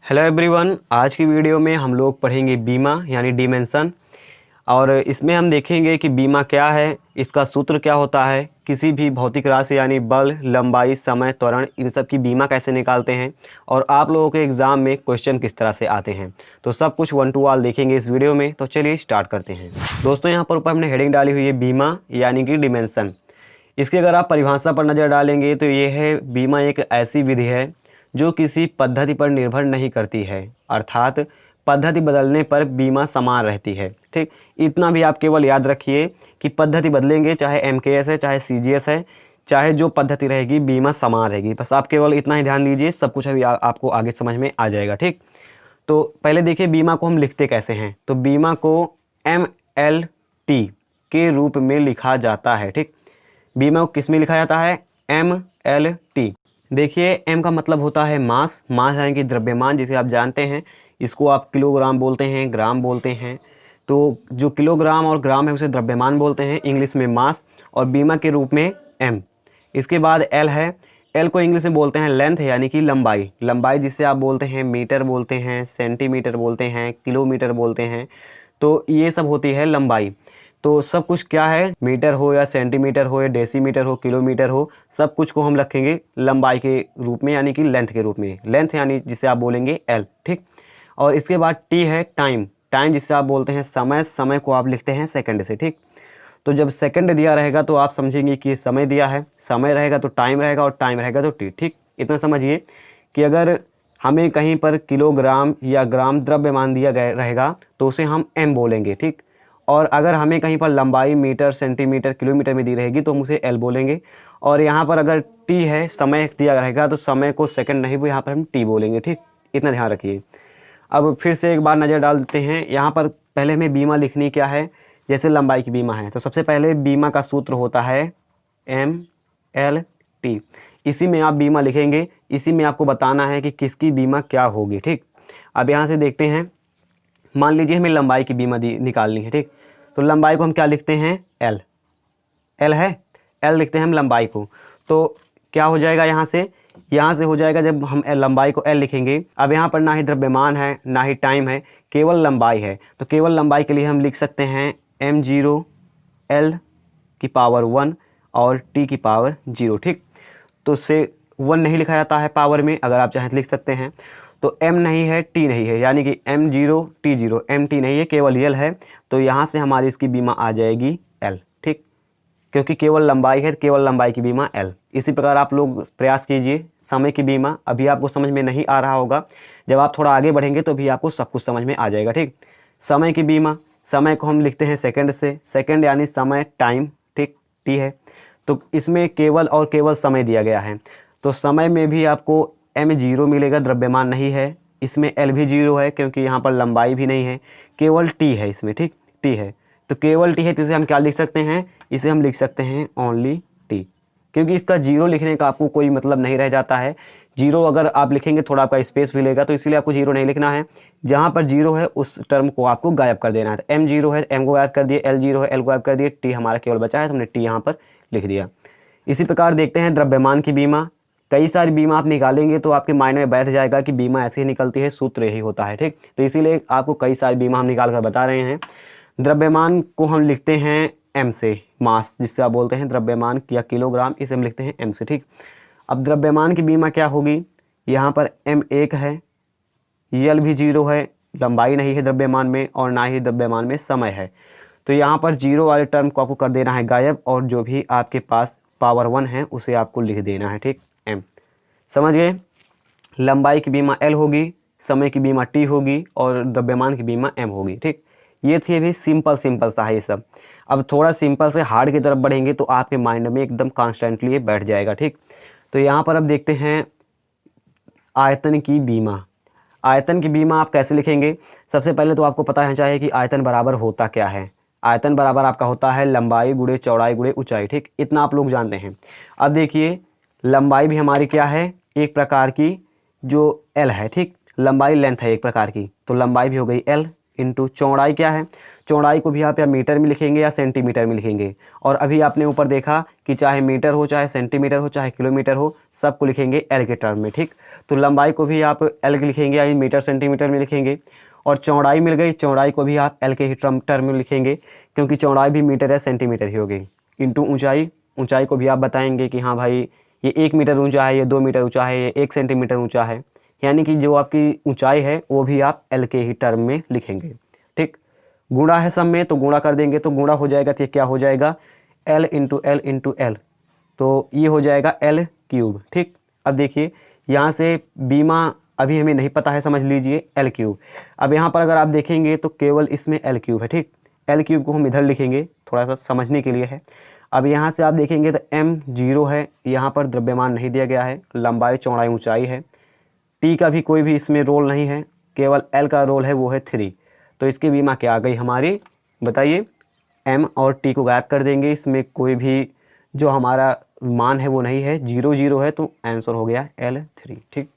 Hello everyone, आज की video में हम लोग पढ़ेंगे बीमा यानी डिमेंशन। और इसमें हम देखेंगे कि बीमा क्या है, इसका सूत्र क्या होता है, किसी भी भौतिक राशि यानी बल, लंबाई, समय, त्वरण, इन सब की बीमा कैसे निकालते हैं और आप लोगों के एग्ज़ाम में क्वेश्चन किस तरह से आते हैं। तो सब कुछ वन टू ऑल देखेंगे इस वीडियो में। तो चलिए स्टार्ट करते हैं। दोस्तों, यहाँ पर ऊपर हमने हेडिंग डाली हुई है बीमा यानी कि डिमेंशन। इसकी अगर आप परिभाषा पर नज़र डालेंगे तो ये है, बीमा एक ऐसी विधि है जो किसी पद्धति पर निर्भर नहीं करती है, अर्थात पद्धति बदलने पर बीमा समान रहती है। ठीक, इतना भी आप केवल याद रखिए कि पद्धति बदलेंगे, चाहे एमकेएस है चाहे सीजीएस है, चाहे जो पद्धति रहेगी बीमा समान रहेगी। बस आप केवल इतना ही ध्यान दीजिए, सब कुछ अभी आपको आगे समझ में आ जाएगा। ठीक, तो पहले देखिए बीमा को हम लिखते कैसे हैं। तो बीमा को MLT के रूप में लिखा जाता है। ठीक, बीमा को किस में लिखा जाता है? MLT। देखिए, M का मतलब होता है मास। मास यानी कि द्रव्यमान, जिसे आप जानते हैं, इसको आप किलोग्राम बोलते हैं, ग्राम बोलते हैं। तो जो किलोग्राम और ग्राम है उसे द्रव्यमान बोलते हैं, इंग्लिश में मास, और बीमा के रूप में M। इसके बाद L है। L को इंग्लिश में बोलते हैं लेंथ यानी कि लंबाई। लंबाई जिसे आप बोलते हैं मीटर बोलते हैं, सेंटीमीटर बोलते हैं, किलोमीटर बोलते हैं। तो ये सब होती है लंबाई। तो सब कुछ क्या है, मीटर हो या सेंटीमीटर हो या डेसीमीटर हो, किलोमीटर हो, सब कुछ को हम रखेंगे लंबाई के रूप में यानी कि लेंथ के रूप में। लेंथ यानी जिसे आप बोलेंगे L। ठीक, और इसके बाद T है टाइम। टाइम जिसे आप बोलते हैं समय। समय को आप लिखते हैं सेकंड से। ठीक, तो जब सेकंड दिया रहेगा तो आप समझेंगे कि समय दिया है, समय रहेगा तो टाइम रहेगा, और टाइम रहेगा तो T। ठीक, इतना समझिए कि अगर हमें कहीं पर किलोग्राम या ग्राम द्रव्यमान दिया गया रहेगा तो उसे हम M बोलेंगे। ठीक, और अगर हमें कहीं पर लंबाई मीटर, सेंटीमीटर, किलोमीटर में दी रहेगी तो हम उसे L बोलेंगे। और यहाँ पर अगर T है, समय दिया रहेगा, तो समय को सेकंड नहीं, यहाँ पर हम T बोलेंगे। ठीक, इतना ध्यान रखिए। अब फिर से एक बार नज़र डाल देते हैं। यहाँ पर पहले हमें बीमा लिखनी क्या है, जैसे लंबाई की बीमा है तो सबसे पहले बीमा का सूत्र होता है MLT। इसी में आप बीमा लिखेंगे, इसी में आपको बताना है कि किसकी बीमा क्या होगी। ठीक, अब यहाँ से देखते हैं, मान लीजिए हमें लंबाई की बीमा निकालनी है। ठीक, तो लंबाई को हम क्या लिखते हैं? L। L है, L लिखते हैं हम लंबाई को। तो क्या हो जाएगा यहाँ से हो जाएगा, जब हम लंबाई को L लिखेंगे। अब यहाँ पर ना ही द्रव्यमान है ना ही टाइम है, केवल लंबाई है। तो केवल लंबाई के लिए हम लिख सकते हैं M0 L की पावर 1 और T की पावर 0। ठीक, तो उससे 1 नहीं लिखा जाता है पावर में, अगर आप चाहें तो लिख सकते हैं। तो M नहीं है, T नहीं है, यानी कि M0 T0, MT नहीं है, केवल L है। तो यहाँ से हमारी इसकी बीमा आ जाएगी L। ठीक, क्योंकि केवल लंबाई है, केवल लंबाई की बीमा L। इसी प्रकार आप लोग प्रयास कीजिए समय की बीमा। अभी आपको समझ में नहीं आ रहा होगा, जब आप थोड़ा आगे बढ़ेंगे तो भी आपको सब कुछ समझ में आ जाएगा। ठीक, समय की बीमा, समय को हम लिखते हैं सेकंड से। सेकंड यानी समय, टाइम। ठीक, T है। तो इसमें केवल और केवल समय दिया गया है, तो समय में भी आपको M0 मिलेगा, द्रव्यमान नहीं है। इसमें L भी 0 है क्योंकि यहाँ पर लंबाई भी नहीं है, केवल T है इसमें। ठीक, T है, तो केवल T है, तो इसे हम क्या लिख सकते हैं? इसे हम लिख सकते हैं ओनली T, क्योंकि इसका 0 लिखने का आपको कोई मतलब नहीं रह जाता है। 0 अगर आप लिखेंगे थोड़ा आपका स्पेस भी लेगा, तो इसलिए आपको 0 नहीं लिखना है। जहाँ पर 0 है उस टर्म को आपको गायब कर देना है। तो M0 है, M को गायब कर दिए, L0 है, L को गायब कर दिए, T हमारा केवल बचा है तो हमने T यहाँ पर लिख दिया। इसी प्रकार देखते हैं द्रव्यमान की बीमा। कई सारी बीमा आप निकालेंगे तो आपके माइंड में बैठ जाएगा कि बीमा ऐसे ही निकलती है, सूत्र यही होता है। ठीक, तो इसीलिए आपको कई सारी बीमा हम निकाल कर बता रहे हैं। द्रव्यमान को हम लिखते हैं M से, मास जिससे आप बोलते हैं द्रव्यमान या किलोग्राम, इसे हम लिखते हैं M से। ठीक, अब द्रव्यमान की बीमा क्या होगी? यहाँ पर M1 है, L भी 0 है, लंबाई नहीं है द्रव्यमान में, और ना ही द्रव्यमान में समय है। तो यहाँ पर 0 वाले टर्म को आपको कर देना है गायब, और जो भी आपके पास पावर 1 है उसे आपको लिख देना है। ठीक, M। समझ गए? लंबाई की बीमा L होगी, समय की बीमा T होगी, और द्रव्यमान की बीमा M होगी। ठीक, ये थी अभी सिंपल सा है ये सब। अब थोड़ा सिंपल से हार्ड की तरफ बढ़ेंगे तो आपके माइंड में एकदम कॉन्स्टेंटली ये बैठ जाएगा। ठीक, तो यहाँ पर अब देखते हैं आयतन की बीमा। आयतन की बीमा आप कैसे लिखेंगे? सबसे पहले तो आपको पता है चाहिए कि आयतन बराबर होता क्या है। आयतन बराबर आपका होता है लंबाई गुणे चौड़ाई गुणे ऊंचाई। ठीक, इतना आप लोग जानते हैं। अब देखिए, लंबाई भी हमारी क्या है? एक प्रकार की जो L है। ठीक, लंबाई लेंथ है एक प्रकार की, तो लंबाई भी हो गई L इंटू चौड़ाई क्या है? चौड़ाई को भी आप या मीटर में लिखेंगे या सेंटीमीटर में लिखेंगे। और अभी आपने ऊपर देखा कि चाहे मीटर हो, चाहे सेंटीमीटर हो, चाहे किलोमीटर हो, सबको लिखेंगे L के टर्म में। ठीक, तो लंबाई को भी आप एल लिखेंगे, यानी मीटर सेंटीमीटर में लिखेंगे। और चौड़ाई मिल गई, चौड़ाई को भी आप एल के ही टर्म में लिखेंगे, क्योंकि चौड़ाई भी मीटर है सेंटीमीटर ही हो गई। इंटू ऊंचाई, ऊंचाई को भी आप बताएंगे कि हाँ भाई ये 1 मीटर ऊंचा है, ये 2 मीटर ऊंचा है, ये 1 सेंटीमीटर ऊंचा है, यानी कि जो आपकी ऊंचाई है वो भी आप एल के ही टर्म में लिखेंगे। ठीक, गुणा है सब में, तो गुणा कर देंगे तो गुणा हो जाएगा, तो ये क्या हो जाएगा L into L into L, तो ये हो जाएगा एल क्यूब। ठीक, अब देखिए यहाँ से बीमा अभी हमें नहीं पता है, समझ लीजिए एल क्यूब। अब यहाँ पर अगर आप देखेंगे तो केवल इसमें एल क्यूब है। ठीक, एल क्यूब को हम इधर लिखेंगे, थोड़ा सा समझने के लिए है। अब यहाँ से आप देखेंगे तो m 0 है, यहाँ पर द्रव्यमान नहीं दिया गया है, लंबाई चौड़ाई ऊंचाई है, t का भी कोई भी इसमें रोल नहीं है, केवल l का रोल है, वो है 3। तो इसकी बीमा क्या आ गई हमारी, बताइए। m और t को गायब कर देंगे, इसमें कोई भी जो हमारा मान है वो नहीं है, 0 0 है, तो आंसर हो गया L3। ठीक,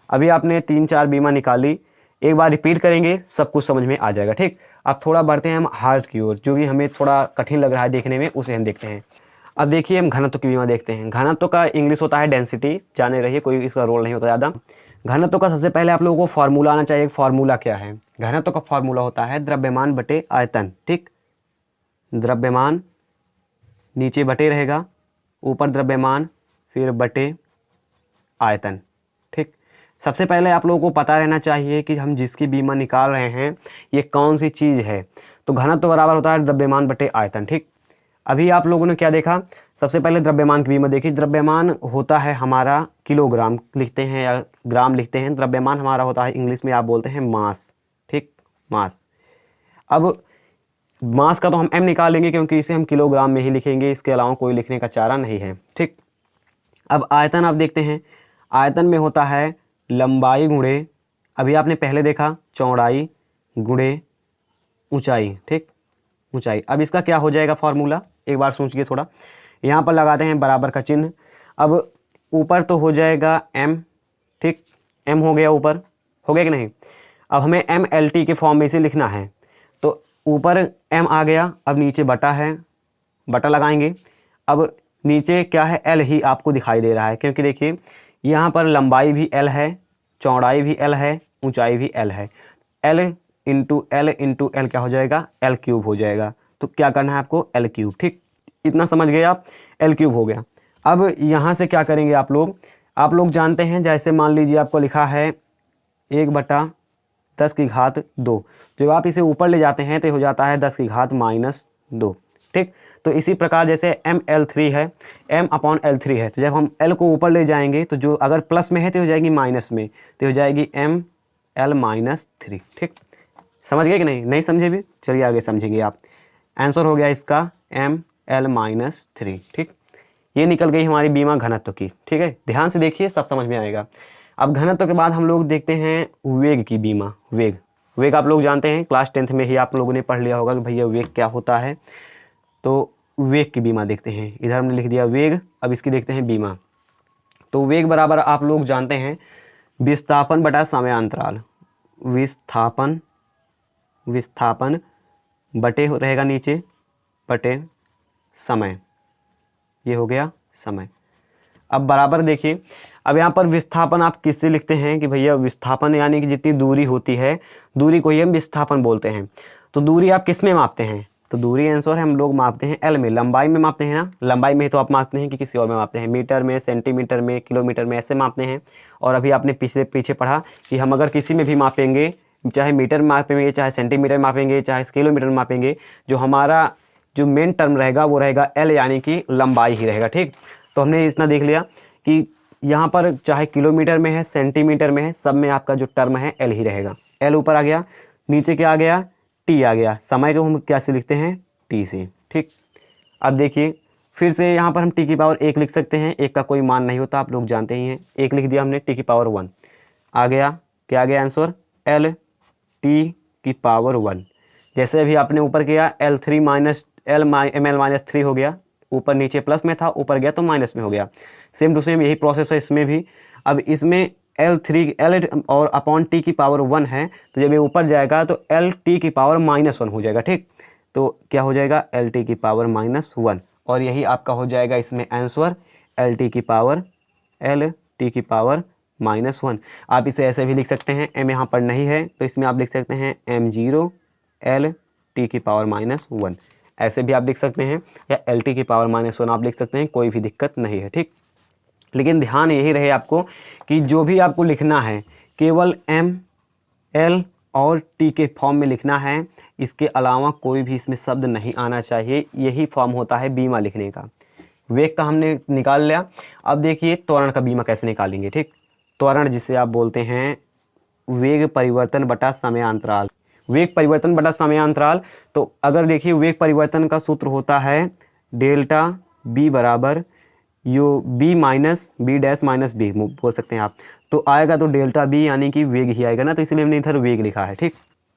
अभी आपने 3-4 बीमा निकाली, एक बार रिपीट करेंगे सब कुछ समझ में आ जाएगा। ठीक, अब थोड़ा बढ़ते हैं हम हार्ड की ओर, जो कि हमें थोड़ा कठिन लग रहा है देखने में, उसे हम देखते हैं। अब देखिए हम घनत्व की बीमा देखते हैं। घनत्व का इंग्लिश होता है डेंसिटी, जाने रहिए, कोई इसका रोल नहीं होता ज़्यादा। घनत्व का सबसे पहले आप लोगों को फार्मूला आना चाहिए। फार्मूला क्या है? घनत्व का फार्मूला होता है द्रव्यमान बटे आयतन। ठीक, द्रव्यमान नीचे बटे रहेगा, ऊपर द्रव्यमान, फिर बटे आयतन। ठीक, सबसे पहले आप लोगों को पता रहना चाहिए कि हम जिसकी बीमा निकाल रहे हैं ये कौन सी चीज़ है। तो घनत्व तो बराबर होता है द्रव्यमान बटे आयतन। ठीक, अभी आप लोगों ने क्या देखा, सबसे पहले द्रव्यमान की बीमा देखी। द्रव्यमान होता है हमारा किलोग्राम लिखते हैं या ग्राम लिखते हैं, द्रव्यमान हमारा होता है इंग्लिश में आप बोलते हैं मास। ठीक, मास। अब मास का तो हम m निकालेंगे क्योंकि इसे हम किलोग्राम में ही लिखेंगे, इसके अलावा कोई लिखने का चारा नहीं है। ठीक, अब आयतन आप देखते हैं, आयतन में होता है लंबाई गुणे, अभी आपने पहले देखा चौड़ाई गुणे ऊंचाई। ठीक, ऊंचाई। अब इसका क्या हो जाएगा फार्मूला, एक बार सोचिए थोड़ा। यहाँ पर लगाते हैं बराबर का चिन्ह। अब ऊपर तो हो जाएगा m। ठीक, m हो गया, ऊपर हो गया कि नहीं। अब हमें MLT के फॉर्म में इसे लिखना है, तो ऊपर m आ गया, अब नीचे बटा है, बटा लगाएंगे। अब नीचे क्या है, L ही आपको दिखाई दे रहा है, क्योंकि देखिए यहाँ पर लंबाई भी L है, चौड़ाई भी L है, ऊंचाई भी L है। L इंटू L क्या हो जाएगा, L क्यूब हो जाएगा। तो क्या करना है आपको, L क्यूब। ठीक, इतना समझ गए आप, L क्यूब हो गया। अब यहाँ से क्या करेंगे आप लोग जानते हैं, जैसे मान लीजिए आपको लिखा है 1/10⁻²। जब आप इसे ऊपर ले जाते हैं तो हो जाता है 10⁻²। ठीक, तो इसी प्रकार जैसे ML3 है, M/L3 है, तो जब हम L को ऊपर ले जाएंगे तो जो अगर प्लस में है तो हो जाएगी माइनस में, तो हो जाएगी ML-3। ठीक, समझ गए कि नहीं, नहीं समझे भी, चलिए आगे समझेंगे आप। आंसर हो गया इसका ML-3। ठीक, ये निकल गई हमारी बीमा घनत्व की। ठीक है, ध्यान से देखिए, सब समझ में आएगा। अब घनत्व के बाद हम लोग देखते हैं वेग की बीमा। वेग आप लोग जानते हैं, क्लास 10th में ही आप लोगों ने पढ़ लिया होगा कि भैया वेग क्या होता है। तो वेग की बीमा देखते हैं, इधर हमने लिख दिया वेग, अब इसकी देखते हैं बीमा। तो वेग बराबर आप लोग जानते हैं विस्थापन बटा समयांतराल। विस्थापन बटे रहेगा नीचे, बटे समय, ये हो गया समय। अब बराबर देखिए, अब यहाँ पर विस्थापन आप किससे लिखते हैं कि भैया विस्थापन यानी कि जितनी दूरी होती है, दूरी को ही हम विस्थापन बोलते हैं। तो दूरी आप किस में मापते हैं, तो दूरी आंसर है हम लोग मापते हैं L में, लंबाई में मापते हैं ना, लंबाई में तो आप मापते हैं कि किसी और में मापते हैं, मीटर में, सेंटीमीटर में, किलोमीटर में, ऐसे मापते हैं। और अभी आपने पीछे पढ़ा कि हम अगर किसी में भी मापेंगे, चाहे मीटर में मापेंगे, चाहे सेंटीमीटर में मापेंगे, चाहे किलोमीटर में मापेंगे, जो हमारा जो मेन टर्म रहेगा वो रहेगा L, यानी कि लंबाई ही रहेगा। ठीक, तो हमने इतना देख लिया कि यहाँ पर चाहे किलोमीटर में है, सेंटीमीटर में है, सब में आपका जो टर्म है L ही रहेगा। L ऊपर आ गया, नीचे क्या आ गया, T आ गया। समय को हम क्या से लिखते हैं, T से। ठीक, अब देखिए फिर से यहाँ पर हम T की पावर 1 लिख सकते हैं, 1 का कोई मान नहीं होता, आप लोग जानते ही हैं। 1 लिख दिया हमने, T की पावर 1 आ गया, क्या आ गया आंसर, L T की पावर 1। जैसे अभी आपने ऊपर किया ML-3 हो गया, ऊपर नीचे प्लस में था, ऊपर गया तो माइनस में हो गया। सेम टू सेम यही प्रोसेस है इसमें भी। अब इसमें L और अपॉन T की पावर 1 है, तो जब ये ऊपर जाएगा तो LT की पावर -1 हो जाएगा। ठीक, तो क्या हो जाएगा, LT की पावर -1, और यही आपका हो जाएगा इसमें आंसर, LT की पावर -1। आप इसे ऐसे भी लिख सकते हैं, m यहाँ पर नहीं है तो इसमें आप लिख सकते हैं m0 l t की पावर -1, ऐसे भी आप लिख सकते हैं, या l t की पावर -1 आप लिख सकते हैं, कोई भी दिक्कत नहीं है, ठीक। लेकिन ध्यान यही रहे आपको कि जो भी आपको लिखना है केवल m l और t के फॉर्म में लिखना है, इसके अलावा कोई भी इसमें शब्द नहीं आना चाहिए। यही फॉर्म होता है बीमा लिखने का। वेग का हमने निकाल लिया। अब देखिए त्वरण का बीमा कैसे निकालेंगे, ठीक। त्वरण जिसे आप बोलते हैं वेग परिवर्तन बटा समयांतराल। वेग परिवर्तन बटा समयांतराल, तो अगर देखिए वेग परिवर्तन का सूत्र होता है डेल्टा b बराबर यो b minus B dash minus B बोल सकते हैं आप, तो आएगा तो डेल्टा b यानी कि वेग ही आएगा ना, तो इसलिए हमने इधर वेग लिखा है, ठीक।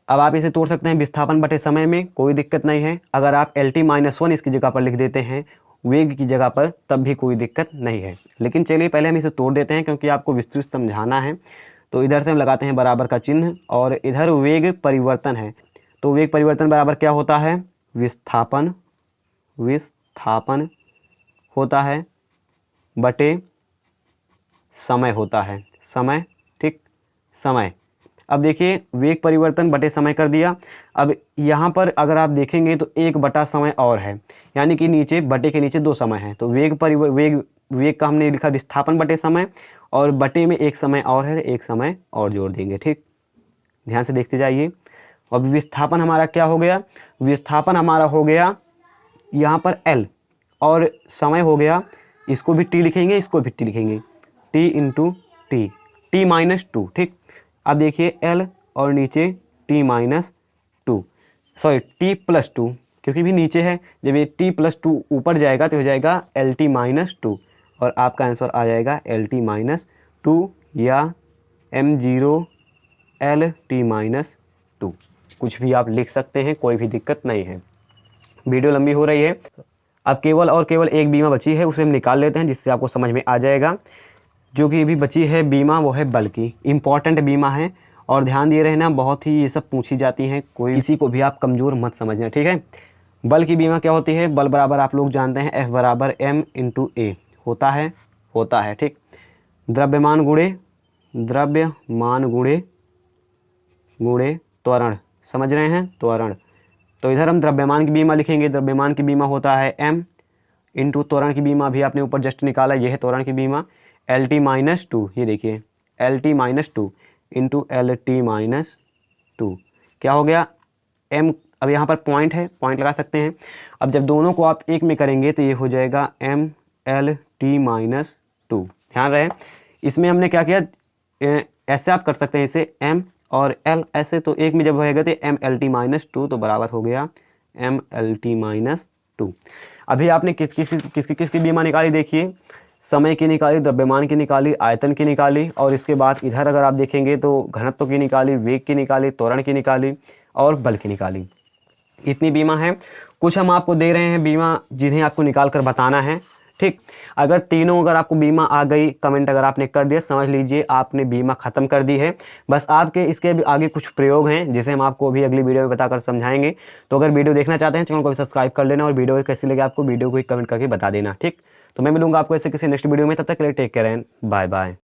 अब आप इसे तोड़ सकते हैं विस्थापन बटे समय में, कोई दिक्कत नहीं है। अगर आप LT-1 इसकी जगह पर लिख देते हैं वेग की जगह पर, तब भी कोई दिक्कत नहीं है। लेकिन चलिए पहले हम इसे तोड़ देते हैं क्योंकि आपको विस्तृत समझाना है। तो इधर से हम लगाते हैं बराबर का चिन्ह और इधर वेग परिवर्तन है, तो वेग परिवर्तन बराबर क्या होता है, विस्थापन होता है बटे समय होता है, समय, ठीक, समय। अब देखिए वेग परिवर्तन बटे समय कर दिया। अब यहाँ पर अगर आप देखेंगे तो एक बटा समय और है, यानी कि नीचे बटे के नीचे 2 समय है, तो वेग का हमने लिखा विस्थापन बटे समय, और बटे में एक समय और है, एक समय और जोड़ देंगे, ठीक। ध्यान से देखते जाइए। अब विस्थापन हमारा क्या हो गया, विस्थापन हमारा हो गया यहाँ पर L, और समय हो गया, इसको भी T लिखेंगे, इसको भी T लिखेंगे, T इंटू T, T-2, ठीक। अब देखिए L और नीचे T-2, सॉरी T+2, क्योंकि भी नीचे है, जब ये T+2 ऊपर जाएगा तो हो जाएगा LT-2, और आपका आंसर आ जाएगा LT-2 या m0 LT-2, कुछ भी आप लिख सकते हैं, कोई भी दिक्कत नहीं है। वीडियो लंबी हो रही है, अब केवल और केवल एक बीमा बची है, उसे हम निकाल लेते हैं जिससे आपको समझ में आ जाएगा। जो कि अभी बची है बीमा वो है बल की, इम्पॉर्टेंट बीमा है, और ध्यान दिए रहना, बहुत ही ये सब पूछी जाती हैं, कोई किसी को भी आप कमज़ोर मत समझना, ठीक है। बल की बीमा क्या होती है, बल बराबर आप लोग जानते हैं F बराबर m इंटू ए होता है, ठीक। द्रव्यमान गुणे त्वरण, समझ रहे हैं, त्वरण। तो इधर हम द्रव्यमान की बीमा लिखेंगे, द्रव्यमान की बीमा होता है m इंटू त्वरण की बीमा भी आपने ऊपर जस्ट निकाला, यह है त्वरण की बीमा LT-2, ये देखिए LT-2 इंटू LT-2 क्या हो गया m, अब यहाँ पर पॉइंट है, पॉइंट लगा सकते हैं। अब जब दोनों को आप एक में करेंगे तो ये हो जाएगा MLT-2। ध्यान रहे, इसमें हमने क्या किया, ऐसे आप कर सकते हैं इसे m और l ऐसे, तो एक में जब रहेगा तो MLT-2 तो बराबर हो गया MLT-2। अभी आपने किसकी बीमा निकाली, देखिए समय की निकाली, द्रव्यमान की निकाली, आयतन की निकाली, और इसके बाद इधर अगर आप देखेंगे तो घनत्व की निकाली, वेग की निकाली, त्वरण की निकाली और बल की निकाली। इतनी बीमा है। कुछ हम आपको दे रहे हैं बीमा जिन्हें आपको निकाल कर बताना है, ठीक। अगर तीनों अगर आपको बीमा आ गई, कमेंट अगर आपने कर दिया, समझ लीजिए आपने बीमा ख़त्म कर दी है। बस आपके इसके भी आगे कुछ प्रयोग हैं जिसे हम आपको अभी अगली वीडियो में बताकर समझाएंगे। तो अगर वीडियो देखना चाहते हैं चैनल को भी सब्सक्राइब कर लेना, और वीडियो कैसी लगे आपको वीडियो को कमेंट करके बता देना, ठीक। तो मैं मिलूंगा आपको ऐसे किसी नेक्स्ट वीडियो में, तब तक के लिए take care and bye bye.